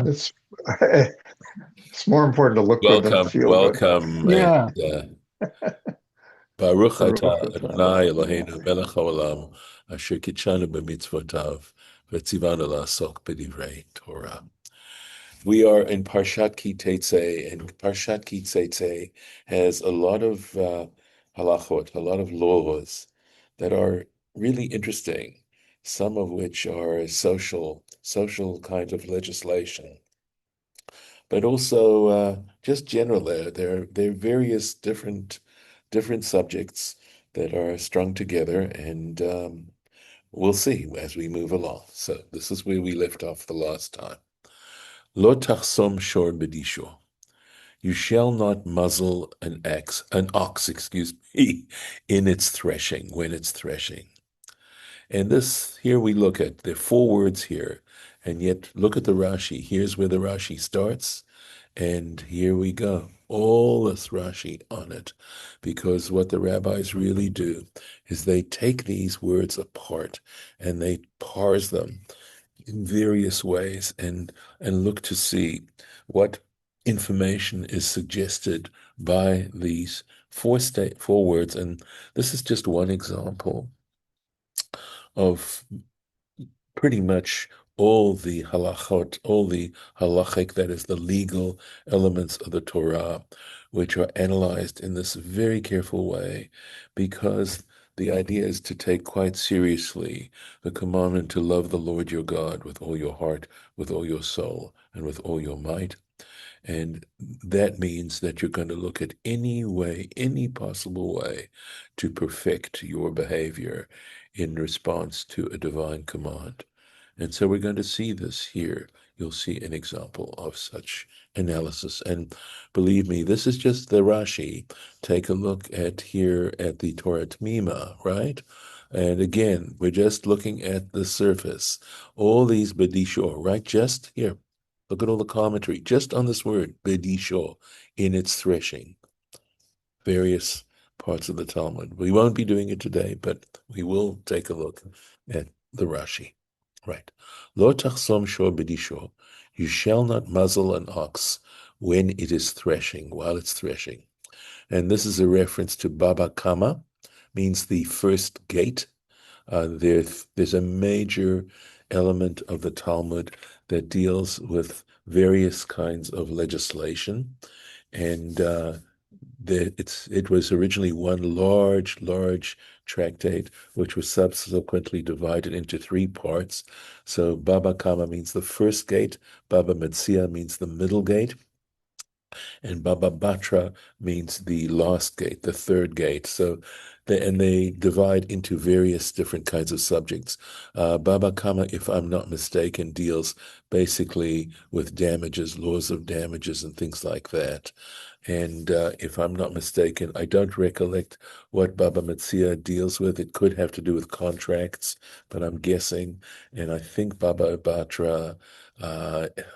It's it's more important to look good than to Welcome, feel good. welcome, and Yeah. Baruch Baruch atah atah Adonai Eloheinu. Eloheinu melech haolam asher kitshanu b'mitzvotav v'tzivanu la'asok b'divrei Torah. We are in Parshat Ki Tetze, and Parshat Ki Tetze has a lot of halachot, a lot of laws that are really interesting, some of which are social kinds of legislation, but also just general. There are various different subjects that are strung together, and we'll see as we move along. So this is where we left off the last time. Lo tachsom shor bedisho. You shall not muzzle an ox, excuse me, in its threshing, when it's threshing. And this, here we look at, there are four words here, and yet look at the Rashi. Here's where the Rashi starts, and here we go. All this Rashi on it, because what the rabbis really do is they take these words apart and they parse them in various ways and look to see what information is suggested by these four words. And this is just one example of pretty much all the halachot, all the halachic, that is the legal elements of the Torah, which are analyzed in this very careful way, because the idea is to take quite seriously the commandment to love the Lord your God with all your heart, with all your soul, and with all your might. And that means that you're going to look at any way, any possible way to perfect your behavior in response to a divine command. And so we're going to see this here. You'll see an example of such analysis. And believe me, this is just the Rashi. Take a look at here at the Torah Tmima, right? And again, we're just looking at the surface. All these bedishor, right? Just here. Look at all the commentary, just on this word, bedishor, in its threshing. Various parts of the Talmud. We won't be doing it today, but we will take a look at the Rashi. Right. Lo tachsom shor bedisho. You shall not muzzle an ox when it is threshing, while it's threshing. And this is a reference to Baba Kama, means the first gate. There's a major element of the Talmud that deals with various kinds of legislation, and it was originally one large tractate, which was subsequently divided into three parts. So Baba Kama means the first gate, Baba Metzia means the middle gate, and Baba Batra means the last gate, the third gate. So, they divide into various different kinds of subjects. Baba Kama, if I'm not mistaken, deals basically with damages, laws of damages, and things like that. And if I'm not mistaken, I don't recollect what Baba Metzia deals with. It could have to do with contracts, but I'm guessing. And I think Baba Batra,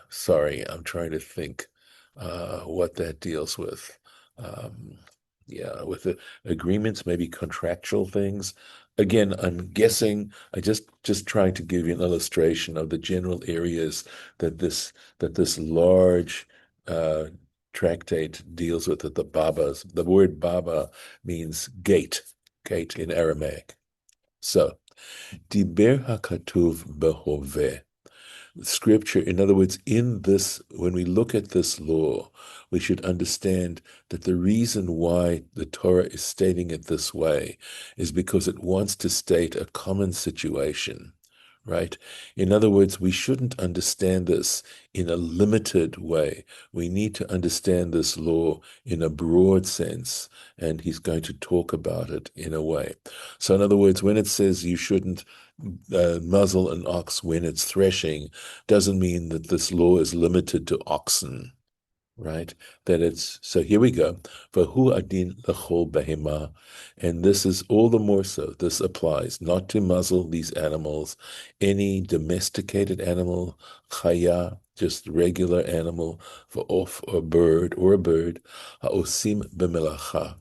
sorry, I'm trying to think what that deals with. Um, yeah, with the agreements, maybe contractual things. Again, I'm guessing. I just trying to give you an illustration of the general areas that this large tractate deals with. It. The Babas. The word Baba means gate in Aramaic. So, diber hakatuv behoveh. Scripture, in other words, in this, when we look at this law, we should understand that the reason why the Torah is stating it this way is because it wants to state a common situation, right? In other words, we shouldn't understand this in a limited way. We need to understand this law in a broad sense, and he's going to talk about it in a way. So, in other words, when it says you shouldn't muzzle an ox when it's threshing, doesn't mean that this law is limited to oxen, right? That it's, so here we go. Vahu adin lechol behema. And this is all the more so. This applies not to muzzle these animals, any domesticated animal, chaya, just regular animal, for off or bird or a bird, haosim b'melacha,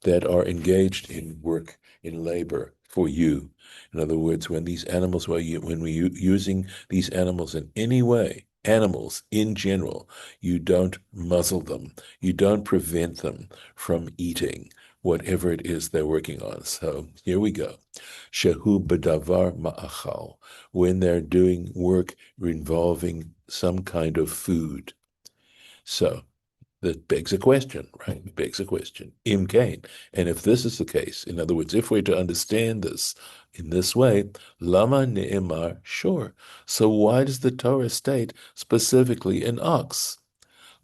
that are engaged in work, in labor for you. In other words, when these animals, when we're using these animals in any way, animals in general, you don't muzzle them. You don't prevent them from eating whatever it is they're working on. So here we go. Shehu b'davar ma'achal, when they're doing work involving some kind of food. So that begs a question, right? It begs a question. Im kain. And if this is the case, in other words, if we're to understand this in this way, lama ne'emar, sure. So why does the Torah state specifically an ox?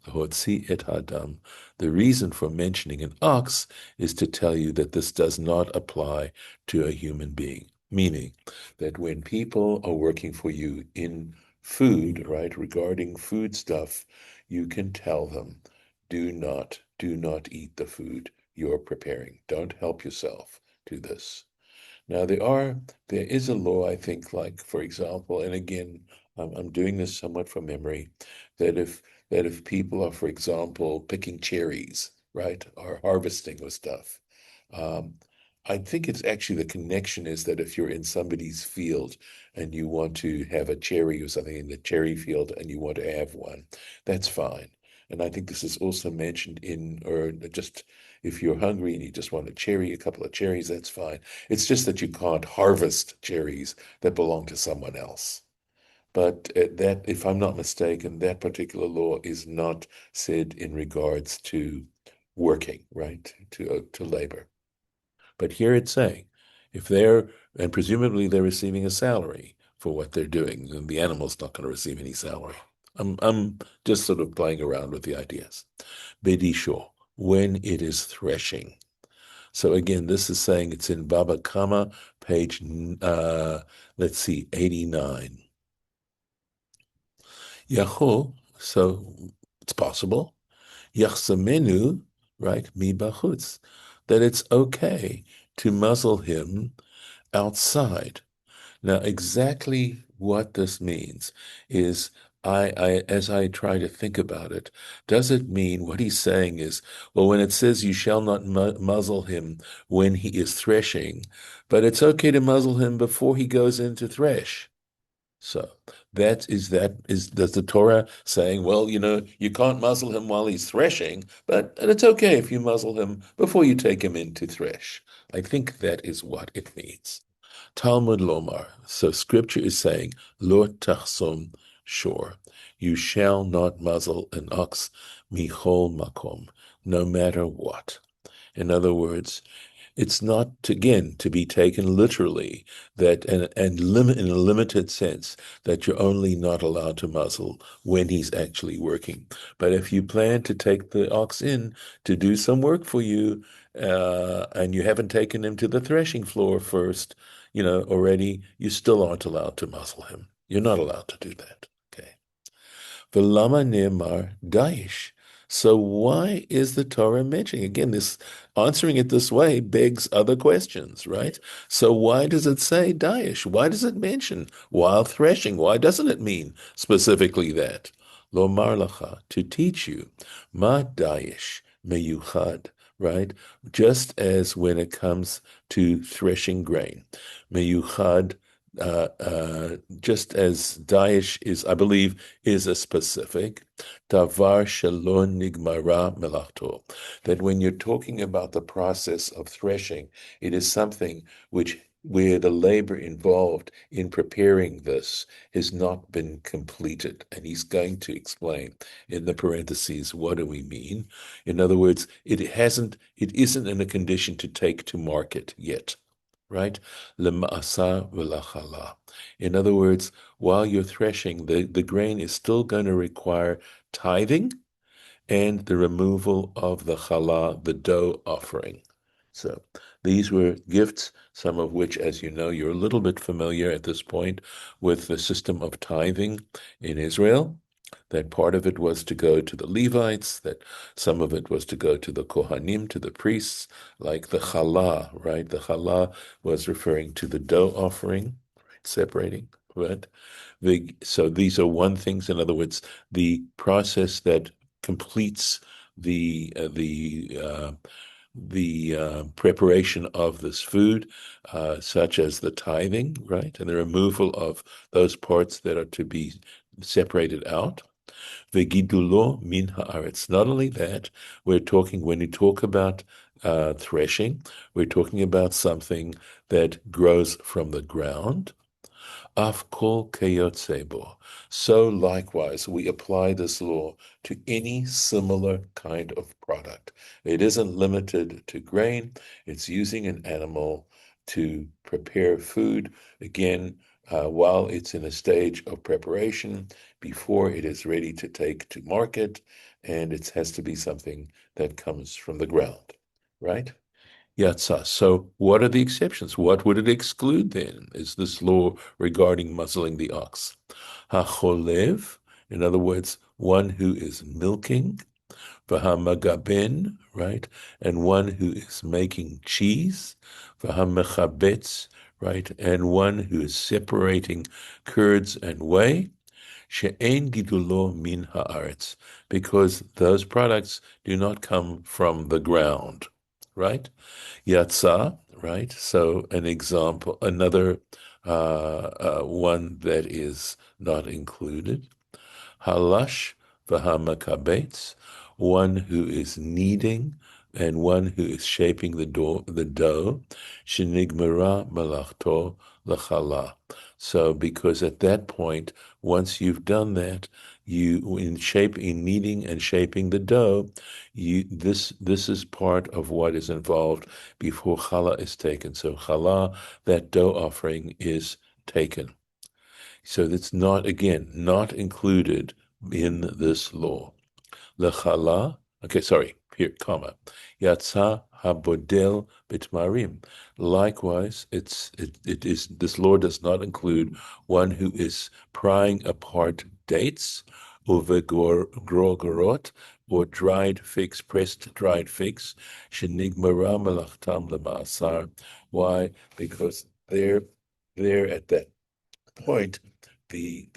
Hotzi et Adam. The reason for mentioning an ox is to tell you that this does not apply to a human being, meaning that when people are working for you in food, right, regarding food stuff, you can tell them, do not eat the food you're preparing. Don't help yourself to this. Now there is a law, I think, like for example, and again, I'm doing this somewhat from memory, that if people are, for example, picking cherries, right, or harvesting or stuff, um, I think it's actually the connection is that if you're in somebody's field and you want to have a cherry or something in the cherry field and you want to have one, that's fine. And I think this is also mentioned in, or just if you're hungry and you just want a couple of cherries, that's fine. It's just that you can't harvest cherries that belong to someone else. But that, if I'm not mistaken, that particular law is not said in regards to working, right, to labor. But here it's saying, if they're, and presumably they're receiving a salary for what they're doing, then the animal's not going to receive any salary. I'm just sort of playing around with the ideas. Bedisho, when it is threshing. So again, this is saying it's in Baba Kama, page, let's see, 89. Yahu, so it's possible. Yachsamenu, right, mi bachutz, that it's okay to muzzle him outside. Now, exactly what this means is as I try to think about it, does it mean what he's saying is, well, when it says you shall not muzzle him when he is threshing, but it's okay to muzzle him before he goes in to thresh. So does the Torah saying, well, you can't muzzle him while he's threshing, but and it's okay if you muzzle him before you take him in to thresh. I think that is what it means. Talmud Lomar. So scripture is saying, Lo tachsom shor. You shall not muzzle an ox michol makom, no matter what. In other words, it's not, again, to be taken literally that and limit in a limited sense that you're only not allowed to muzzle when he's actually working. But if you plan to take the ox in to do some work for you, and you haven't taken him to the threshing floor first, already, you still aren't allowed to muzzle him. You're not allowed to do that. Okay. V'lama ne'emar daish. So why is the Torah mentioning? Again, this answering it this way begs other questions, right? So why does it say daish? Why does it mention while threshing? Why doesn't it mean specifically that? Lomar lacha, to teach you, ma daish meyuchad, right? Just as when it comes to threshing grain, meyuchad, just as Daesh is, I believe, is a specific davar shalon nigmara melachto, that when you're talking about the process of threshing, it is something where the labor involved in preparing this has not been completed. And he's going to explain in the parentheses, what do we mean? In other words, it isn't in a condition to take to market yet. Right? Lema'asa v'lachala. In other words, while you're threshing, the grain is still going to require tithing and the removal of the challah, the dough offering. So these were gifts, some of which, as you know, you're a little bit familiar at this point with the system of tithing in Israel. That part of it was to go to the Levites, that some of it was to go to the Kohanim, to the priests, like the challah, right? The challah was referring to the dough offering, right? Separating, right? So these are one things. In other words, the process that completes the preparation of this food, such as the tithing, right, and the removal of those parts that are to be separated out. Vegidulo min haaretz. Not only that, when you talk about threshing, we're talking about something that grows from the ground. Af kol keyotzebo. So likewise, we apply this law to any similar kind of product. It isn't limited to grain. It's using an animal to prepare food, again, while it's in a stage of preparation, before it is ready to take to market, and it has to be something that comes from the ground, right? Yatsa. So what are the exceptions? What would it exclude then? Is this law regarding muzzling the ox? Hacholev, in other words, one who is milking, v'hamagaben, right, and one who is making cheese, v'hamechabetz, right, and one who is separating curds and whey, she'ein gidulo min haaretz, because those products do not come from the ground, right? Yatsa, right? So an example, another one that is not included. Halash v'hamakabetz, one who is kneading and one who is shaping the dough. Shenigmara malachto lachala. So because at that point, once you've done that, in kneading and shaping the dough, this is part of what is involved before challah is taken. So challah, that dough offering, is taken. So that's not included in this law. Lechala, okay, sorry, here, comma. Yatsa habodel bitmarim. Likewise, it is, this law does not include one who is prying apart dates, uvegorot, or pressed dried figs. Shenigmara melachtam lemaasar. Why? Because they're at that point, the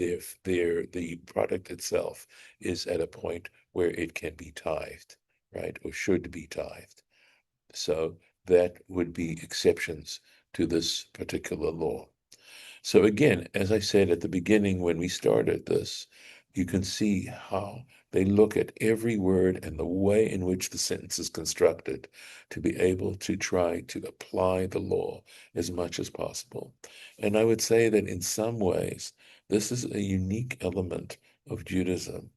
product itself is at a point where it can be tithed, right, or should be tithed. So that would be exceptions to this particular law. So again, as I said at the beginning when we started this, you can see how they look at every word and the way in which the sentence is constructed to be able to try to apply the law as much as possible. And I would say that in some ways, this is a unique element of Judaism,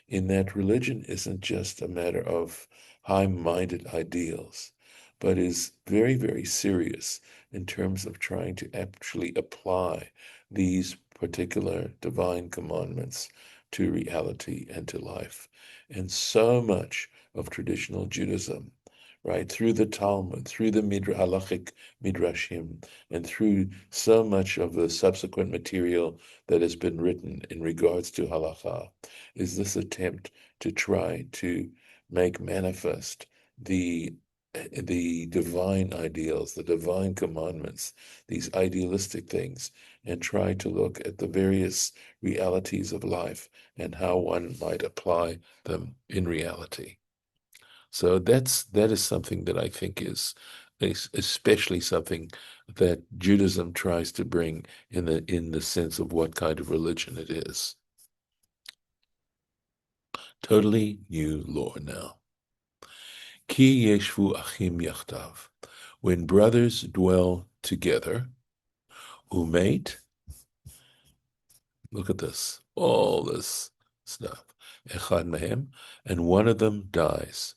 in that religion isn't just a matter of high-minded ideals, but is very, very serious in terms of trying to actually apply these particular divine commandments to reality and to life. And so much of traditional Judaism, right, through the Talmud, through the halachic midrashim, and through so much of the subsequent material that has been written in regards to halacha, is this attempt to try to make manifest the divine ideals, the divine commandments, these idealistic things, and try to look at the various realities of life and how one might apply them in reality. So that is something that I think is especially something that Judaism tries to bring in the sense of what kind of religion it is. Totally new law now. Ki yeshvu achim yachtav. When brothers dwell together, umate, look at this, all this stuff. Echad mehem, and one of them dies.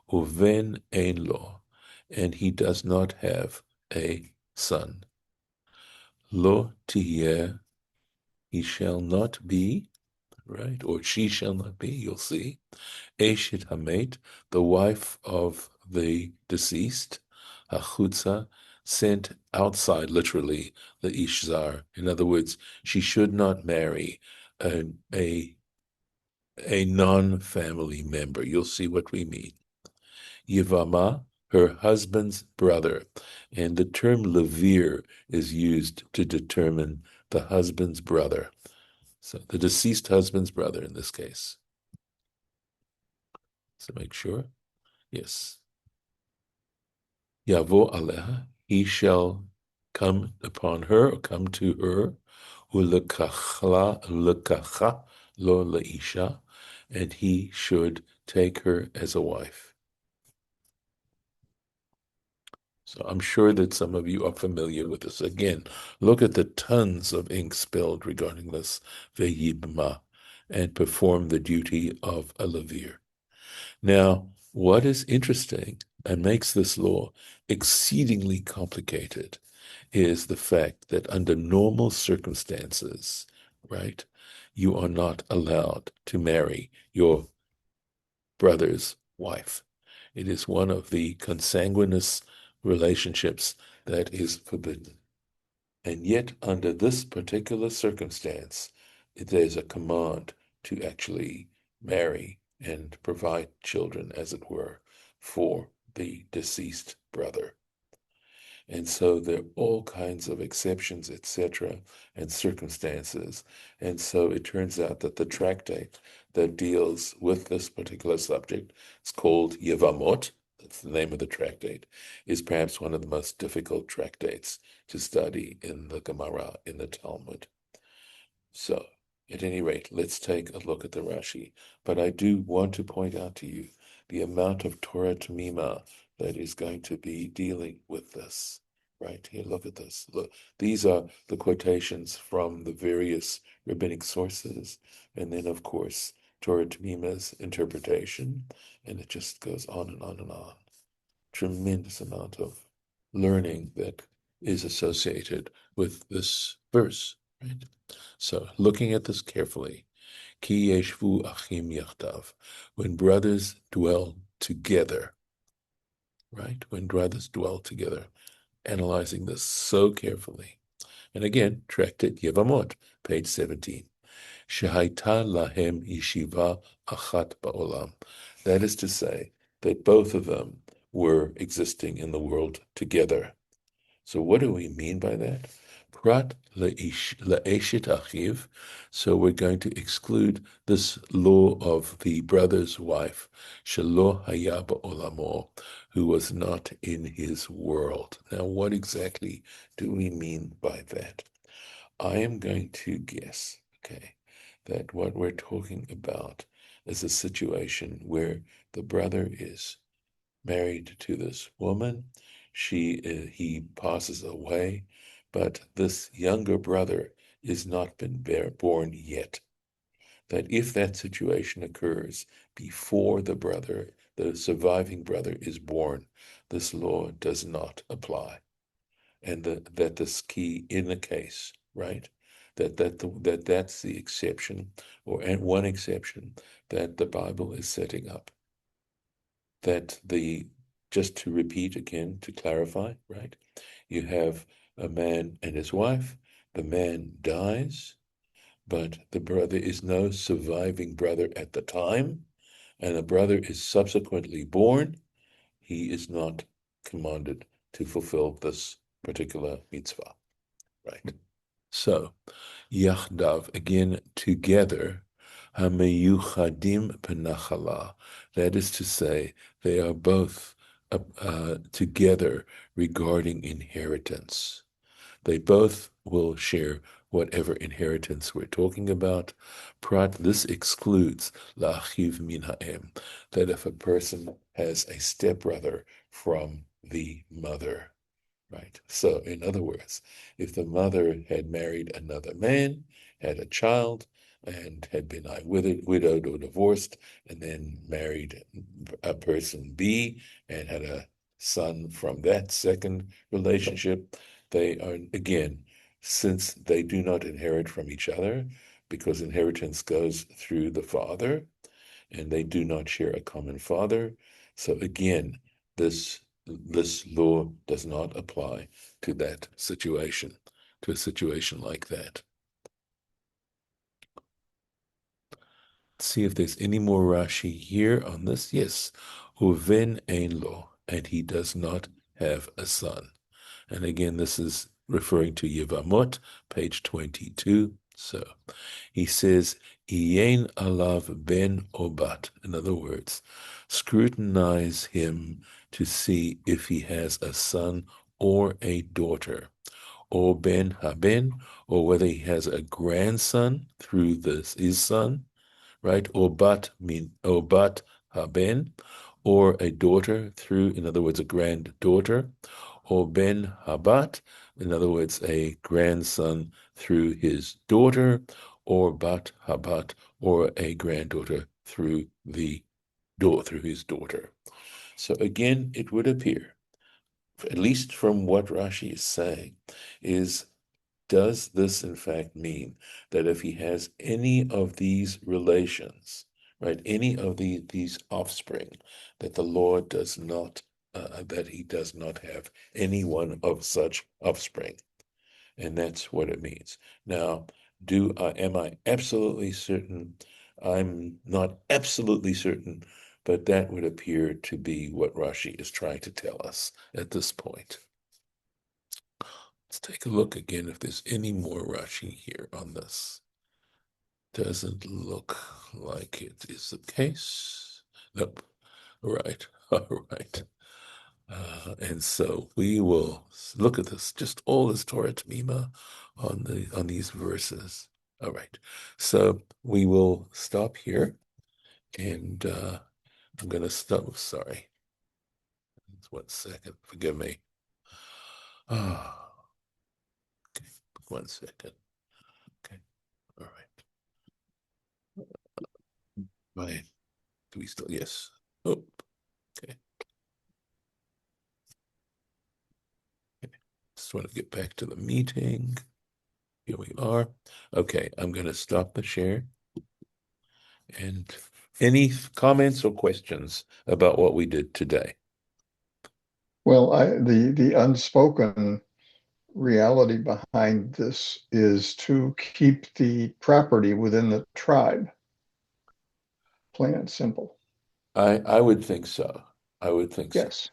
Uven ein lo, and he does not have a son. Lo tiyeh, he shall not be, right, or she shall not be, you'll see. Eshet hamet, the wife of the deceased, hachutza, sent outside, literally, the ishzar. In other words, she should not marry a non-family member. You'll see what we mean. Yivama, her husband's brother, and the term levir is used to determine the husband's brother. So the deceased husband's brother in this case. So make sure. Yes. Yavo aleha, he shall come upon her, or come to her, ulekacha, lo leisha, and he should take her as a wife. So I'm sure that some of you are familiar with this. Again, look at the tons of ink spilled regarding this, yibbum, and perform the duty of a levir. Now, what is interesting and makes this law exceedingly complicated is the fact that under normal circumstances, right, you are not allowed to marry your brother's wife. It is one of the consanguineous relationships that is forbidden. And yet, under this particular circumstance, there's a command to actually marry and provide children, as it were, for the deceased brother. And so there are all kinds of exceptions, etc., and circumstances. And so it turns out that the tractate that deals with this particular subject, it's called Yevamot, that's the name of the tractate, is perhaps one of the most difficult tractates to study in the Gemara, in the Talmud. So, at any rate, let's take a look at the Rashi. But I do want to point out to you the amount of Torah Tamima that is going to be dealing with this. Right here, look at this. Look, these are the quotations from the various rabbinic sources, and then, of course, Torah Tamima's interpretation, and it just goes on and on and on. Tremendous amount of learning that is associated with this verse, right? So, looking at this carefully, ki yeshvu achim yachdav, when brothers dwell together, right? When brothers dwell together, analyzing this so carefully. And again, tractate Yevamot, page 17. Shehaita lahem yeshiva achat ba'olam. That is to say, that both of them were existing in the world together. So what do we mean by that? Prat le'eshit achiv. So we're going to exclude this law of the brother's wife, shelo haya ba'olamo, who was not in his world. Now, what exactly do we mean by that? I am going to guess, okay, that what we're talking about is a situation where the brother is married to this woman. He passes away, but this younger brother is not been born yet. That if that situation occurs before the surviving brother is born, this law does not apply. And that this key in the case, right? That's the exception, and one exception that the Bible is setting up. Just to repeat again, to clarify, right? You have a man and his wife, the man dies, but the brother is no surviving brother at the time, and a brother is subsequently born. He is not commanded to fulfill this particular mitzvah, right? So, yachdav, again, together, hameyuchadim penachala. That is to say, they are both together regarding inheritance. They both will share whatever inheritance we're talking about. Prat, this excludes la'achiv min ha'em, that if a person has a stepbrother from the mother. Right. So, in other words, if the mother had married another man, had a child, and had been widowed or divorced, and then married a person B and had a son from that second relationship, they are, again, since they do not inherit from each other, because inheritance goes through the father, and they do not share a common father. So again, this law does not apply to that situation, to a situation like that. Let's see if there's any more Rashi here on this. Yes, uven ein lo, and he does not have a son. And again, this is referring to Yevamot, page 22. So he says, Iyen alav ben obat. In other words, scrutinize him to see if he has a son or a daughter, or ben haben, or whether he has a grandson through his son, right? Or bat haben, or a daughter through, in other words, a granddaughter, or ben habat, in other words, a grandson through his daughter, or bat habat, or a granddaughter through his daughter. So again, it would appear, at least from what Rashi is saying, does this in fact mean that if he has any of these relations, right, any of these offspring, that the Lord does not, that he does not have any one of such offspring? And that's what it means. Now, am I absolutely certain? I'm not absolutely certain, but that would appear to be what Rashi is trying to tell us at this point. Let's take a look again if there's any more Rashi here on this. Doesn't look like it is the case. Nope. All right. All right. And so we will look at this, just all this Torah Tamima on these verses. All right. So we will stop here, and I'm going to stop. Sorry. 1 second. Forgive me. Ah, okay. 1 second. Okay. All right. Right. Do we still? Yes. Oh, okay. Okay. Just want to get back to the meeting. Here we are. Okay, I'm going to stop the share. And any comments or questions about what we did today? Well, the unspoken reality behind this is to keep the property within the tribe, plain and simple. I would think so. I would think so. Yes.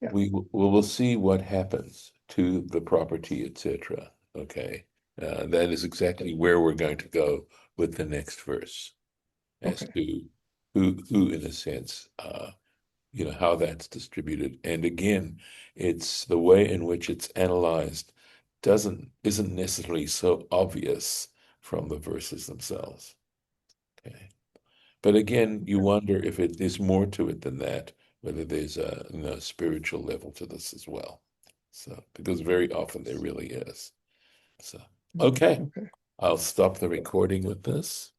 Yeah. We will see what happens to the property, etc. Okay, that is exactly where we're going to go with the next verse, as Okay. to who in a sense, how that's distributed. And again, it's the way in which it's analyzed isn't necessarily so obvious from the verses themselves. Okay. But again, you wonder if there's more to it than that, whether there's a spiritual level to this as well. So, because very often there really is. So, okay, Okay. I'll stop the recording with this.